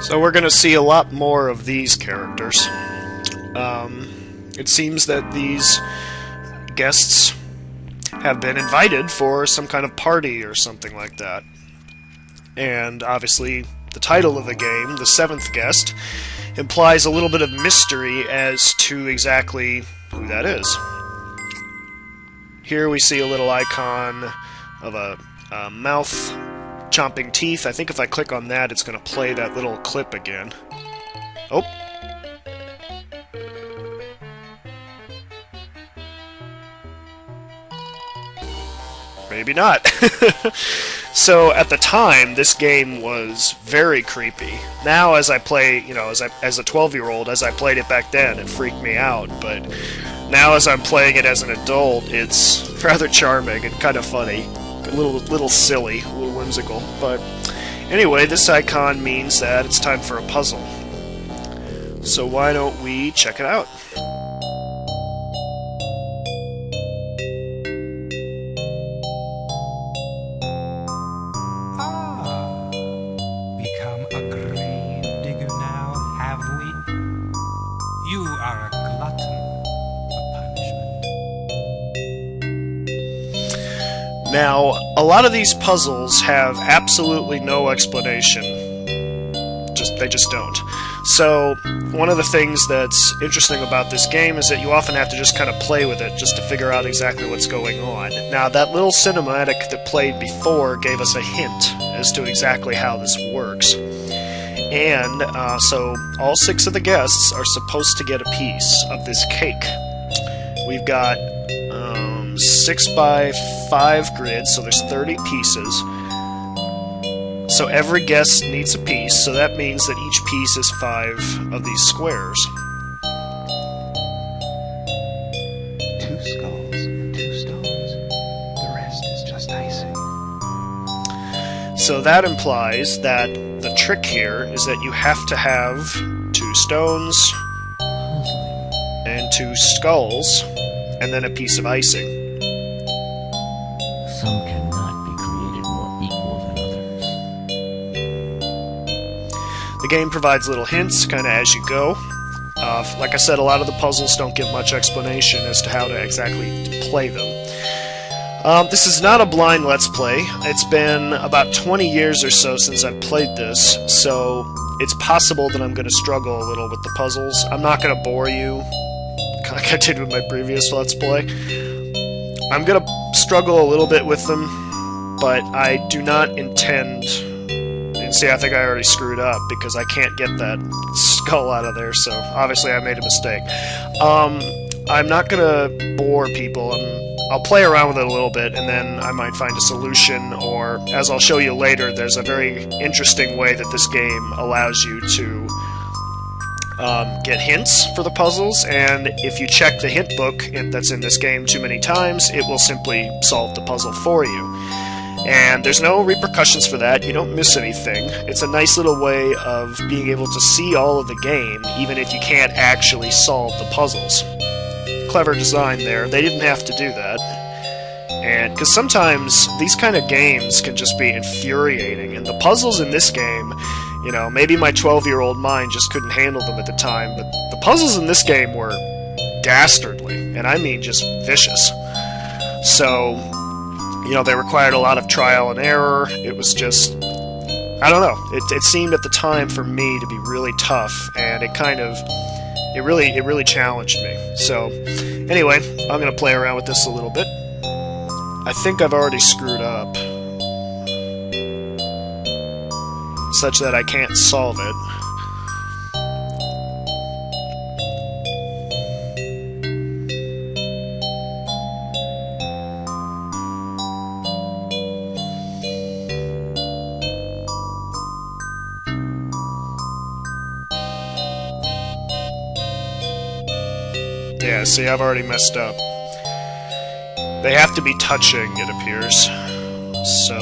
So we're going to see a lot more of these characters. It seems that these guests have been invited for some kind of party or something like that. And obviously, the title of the game, The Seventh Guest, implies a little bit of mystery as to exactly who that is. Here we see a little icon of a mouth chomping teeth. I think if I click on that, it's going to play that little clip again. Oh. Maybe not. So at the time, this game was very creepy. Now, as I play, you know, as a 12-year-old, as I played it back then, it freaked me out. But now, as I'm playing it as an adult, it's rather charming and kind of funny, a little silly, a little whimsical. But anyway, this icon means that it's time for a puzzle. So why don't we check it out? You are a glutton for punishment. Now, a lot of these puzzles have absolutely no explanation. They just don't. So, one of the things that's interesting about this game is that you often have to just kind of play with it just to figure out exactly what's going on. Now, that little cinematic that played before gave us a hint as to exactly how this works. And so all 6 of the guests are supposed to get a piece of this cake. We've got 6 by 5 grids, so there's 30 pieces. So every guest needs a piece, so that means that each piece is 5 of these squares. 2 skulls, 2 stones. The rest is just icing. So that implies that the trick here is that you have to have 2 stones and 2 skulls and then a piece of icing. Some cannot be created more equal than others. The game provides little hints kind of as you go. Like I said, a lot of the puzzles don't give much explanation as to how to exactly play them. This is not a blind Let's Play. It's been about 20 years or so since I've played this, so it's possible that I'm going to struggle a little with the puzzles. I'm not going to bore you like I did with my previous Let's Play. I'm going to struggle a little bit with them, but I do not intend... And see, I think I already screwed up because I can't get that skull out of there, so obviously I made a mistake. I'm not going to bore people. I'll play around with it a little bit, and then I might find a solution, or, as I'll show you later, there's a very interesting way that this game allows you to get hints for the puzzles, and if you check the hint book that's in this game too many times, it will simply solve the puzzle for you. And there's no repercussions for that, you don't miss anything. It's a nice little way of being able to see all of the game, even if you can't actually solve the puzzles. Clever design there. They didn't have to do that. And because sometimes these kind of games can just be infuriating, and the puzzles in this game, you know, maybe my 12-year-old mind just couldn't handle them at the time, but the puzzles in this game were dastardly, and I mean just vicious. So, you know, they required a lot of trial and error. It was just, I don't know, it seemed at the time for me to be really tough, and it kind of, it really challenged me. So, anyway, I'm going to play around with this a little bit. I think I've already screwed up, such that I can't solve it. Yeah, see, I've already messed up. They have to be touching, it appears. So,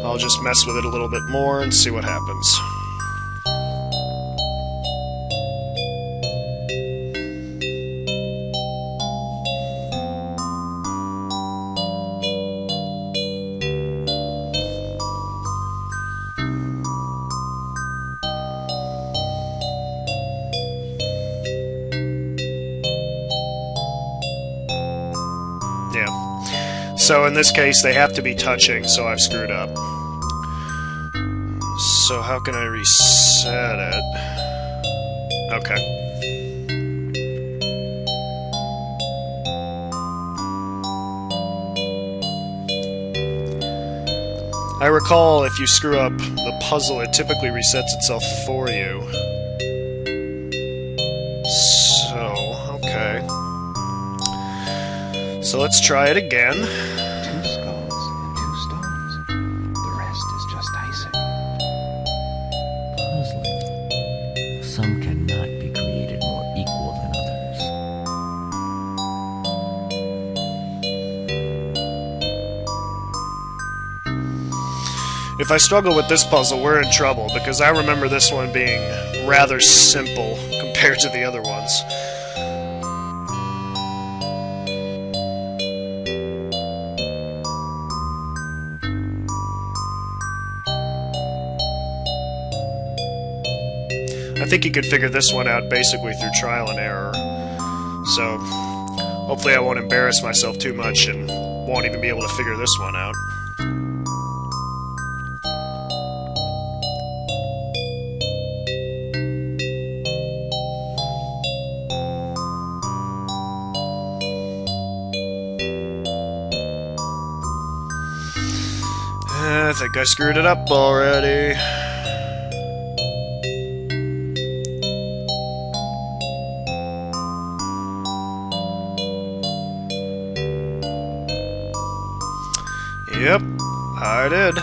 I'll just mess with it a little bit more and see what happens. Yeah. So in this case, they have to be touching, so I've screwed up. So how can I reset it? Okay. I recall if you screw up the puzzle, it typically resets itself for you. So, okay. So let's try it again. 2 skulls and 2 stones. The rest is just icing. Puzzling. Some cannot be created more equal than others. If I struggle with this puzzle, we're in trouble, because I remember this one being rather simple compared to the other ones. I think you could figure this one out basically through trial and error. So, hopefully I won't embarrass myself too much and won't even be able to figure this one out. I think I screwed it up already. Yep, I did.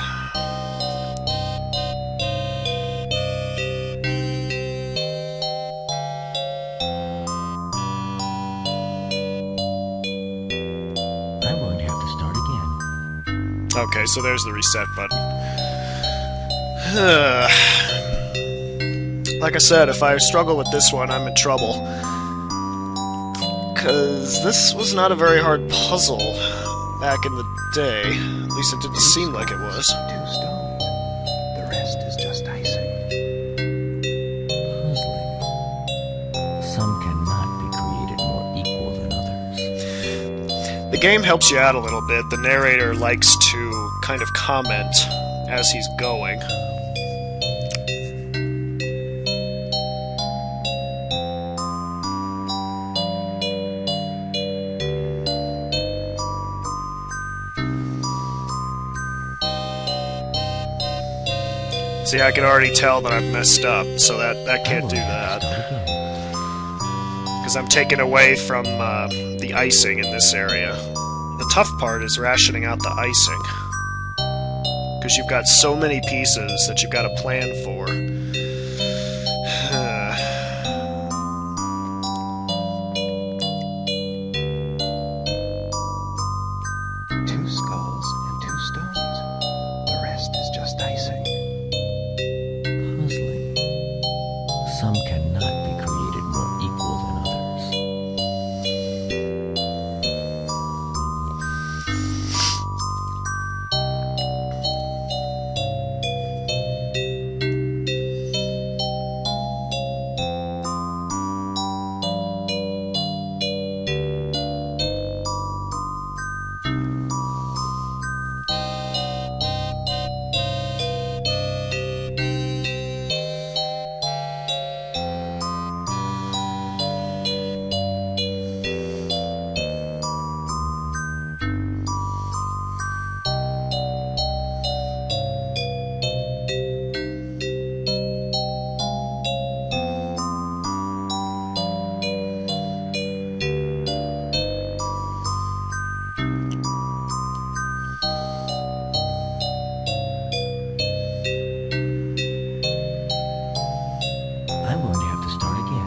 I'm going to have to start again. Okay, so there's the reset button. Like I said, if I struggle with this one, I'm in trouble. Because this was not a very hard puzzle back in the day. At least it didn't seem like it was. 2 stones. The rest is just icing. Puzzling. Some cannot be created more equal than others. The game helps you out a little bit. The narrator likes to kind of comment as he's going. See, I can already tell that I've messed up, so that can't do that. Because I'm taken away from the icing in this area. The tough part is rationing out the icing. Because you've got so many pieces that you've got to plan for. 2 skulls and 2 stones. The rest is just icing. Puzzling. Some cannot be created more equal than others. I'm going to have to start again.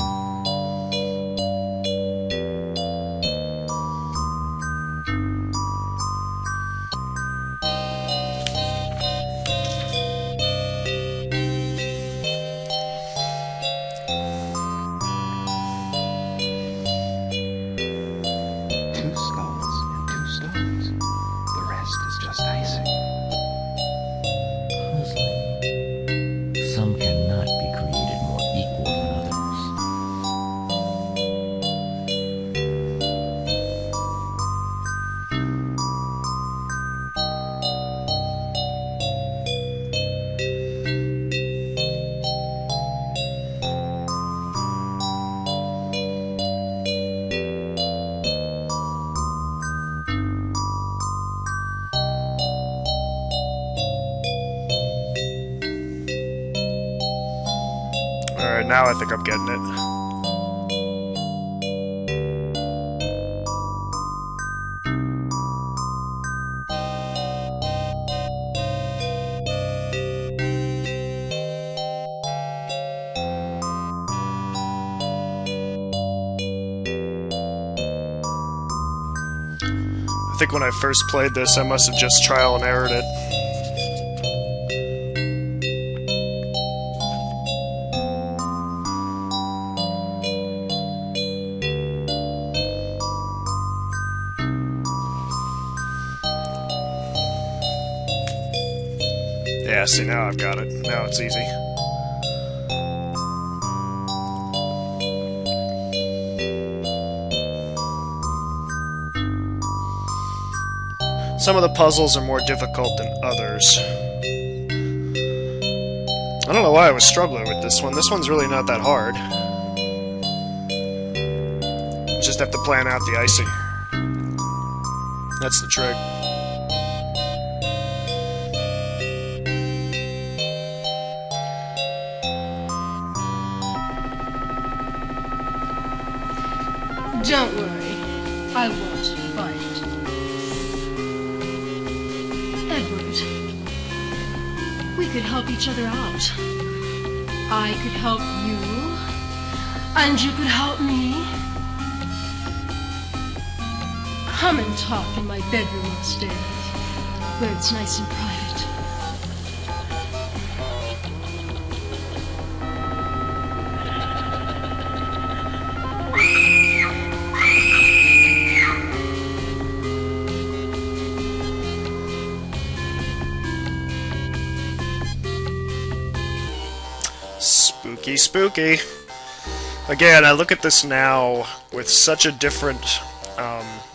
Two skulls and 2 stones. The rest is just icing. Puzzling. Some cannot be created more equal than others. now I think I'm getting it. I think when I first played this, I must have just trial and errored it. Yeah, see, now I've got it. Now it's easy. Some of the puzzles are more difficult than others. I don't know why I was struggling with this one. This one's really not that hard. You just have to plan out the icing. That's the trick. Don't worry, I won't fight. Edward, we could help each other out. I could help you, and you could help me. Come and talk in my bedroom upstairs, where it's nice and private. Spooky, spooky. Again, I look at this now with such a different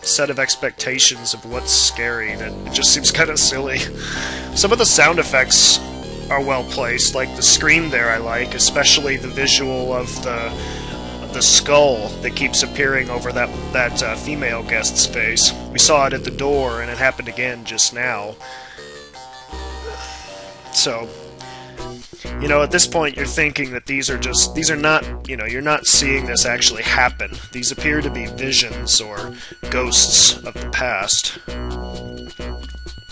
set of expectations of what's scary that it just seems kind of silly. Some of the sound effects are well placed, like the scream there I like, especially the visual of the skull that keeps appearing over that female guest's face. We saw it at the door, and it happened again just now. So, you know, at this point you're thinking that these are not, you know, you're not seeing this actually happen. These appear to be visions or ghosts of the past.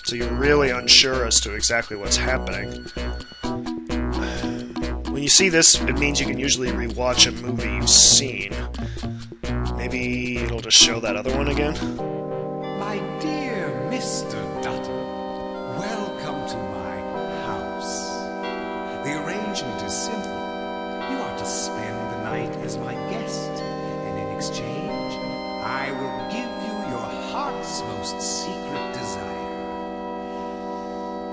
So you're really unsure as to exactly what's happening. When you see this, it means you can usually rewatch a movie you've seen. Maybe it'll just show that other one again? My dear Mr. Dutton, welcome to my house. The arrangement is simple. You are to spend the night as my guest, and in exchange, I will give you your heart's most secret desire.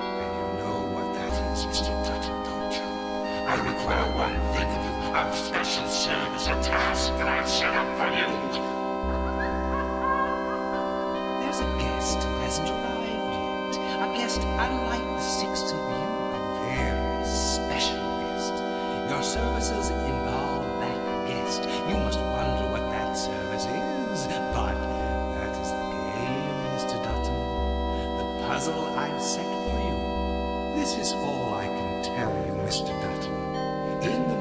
And you know what that is, Mr. Dutton, don't you? I require one thing of you, a special service, a task that I've set up for you. There's a guest who hasn't arrived yet. A guest unlike the six of you. A very special guest. Your services involve that guest. You must wonder what that service is. But that is the game, Mr. Dutton. The puzzle I've set for you. This is all I can tell you, Mr. Dutton. In the